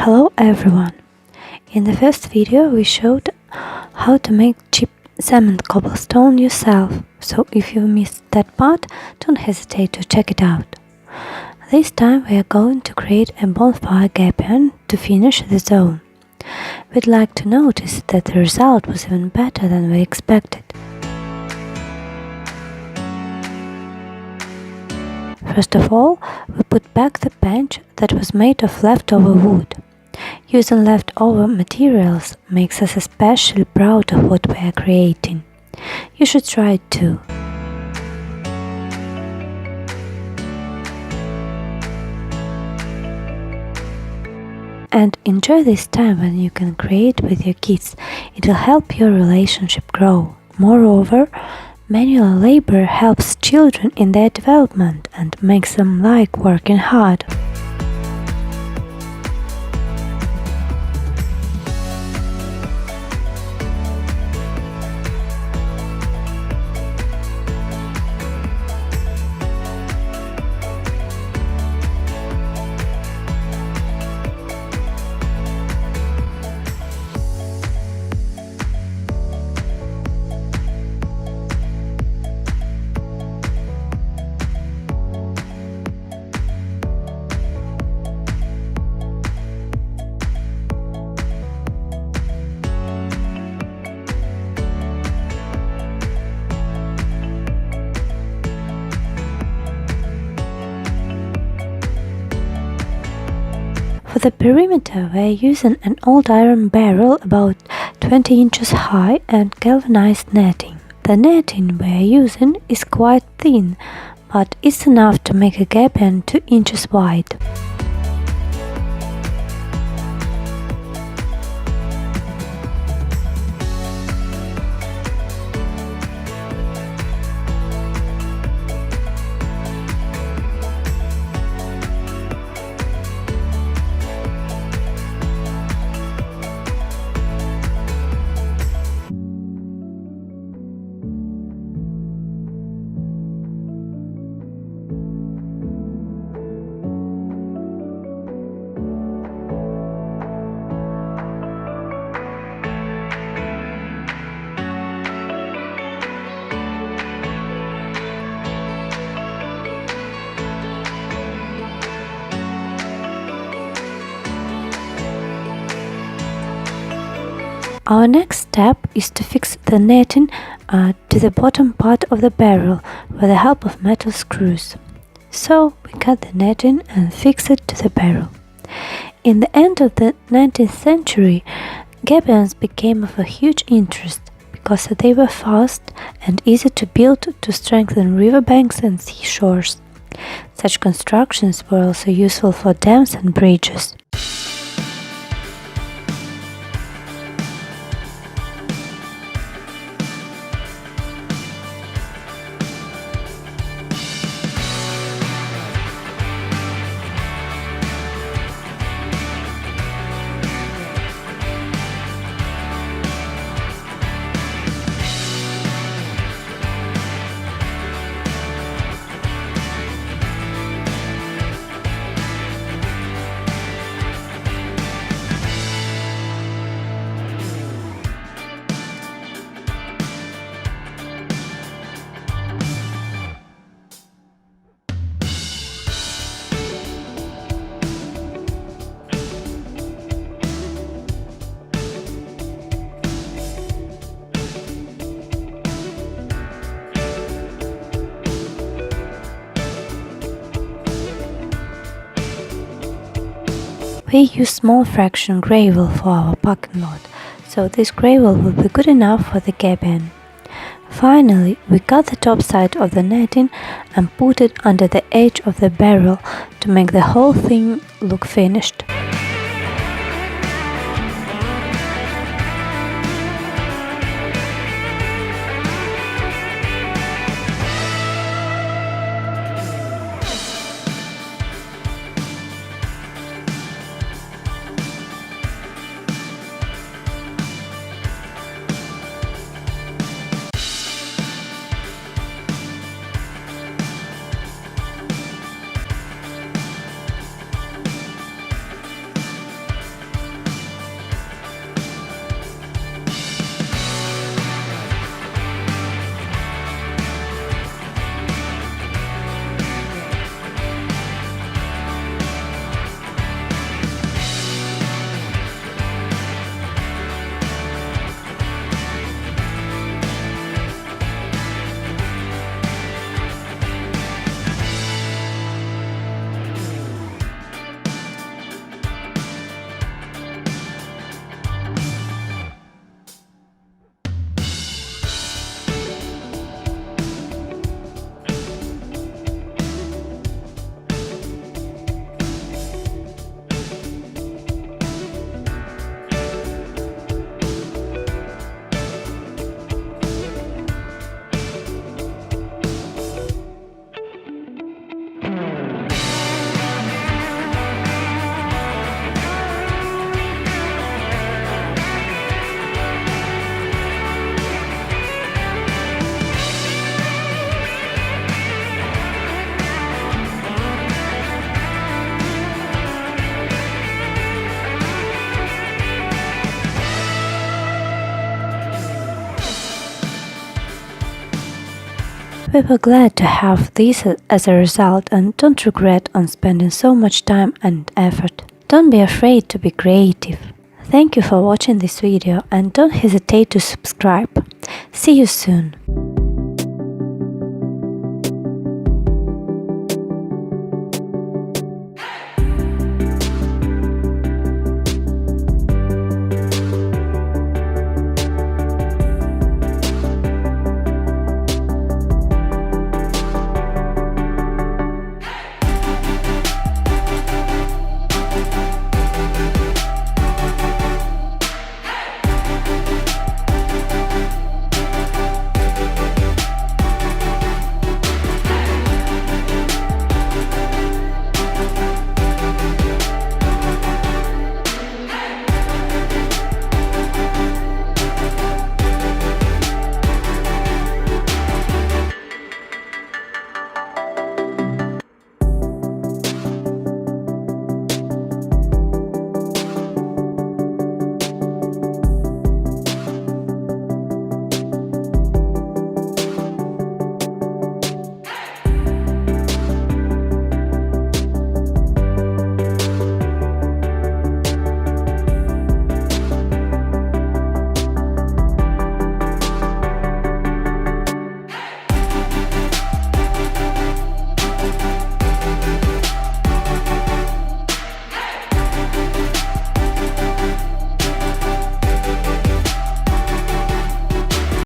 Hello everyone! In the first video we showed how to make cheap cement cobblestone yourself, so if you missed that part, don't hesitate to check it out. This time we are going to create a bonfire gabion to finish the zone. We'd like to notice that the result was even better than we expected. First of all, we put back the bench that was made of leftover wood. Using leftover materials makes us especially proud of what we are creating. You should try it too. And enjoy this time when you can create with your kids. It will help your relationship grow. Moreover, manual labor helps children in their development and makes them like working hard. For the perimeter, we are using an old iron barrel about 20 inches high and galvanized netting. The netting we are using is quite thin, but it's enough to make a gabion 2 inches wide. Our next step is to fix the netting to the bottom part of the barrel with the help of metal screws. So we cut the netting and fix it to the barrel. In the end of the 19th century, gabions became of a huge interest because they were fast and easy to build to strengthen riverbanks and seashores. Such constructions were also useful for dams and bridges. We use small fraction gravel for our parking lot, so this gravel will be good enough for the gabion. Finally, we cut the top side of the netting and put it under the edge of the barrel to make the whole thing look finished. we were glad to have this as a result and don't regret on spending so much time and effort. Don't be afraid to be creative. Thank you for watching this video and don't hesitate to subscribe. See you soon!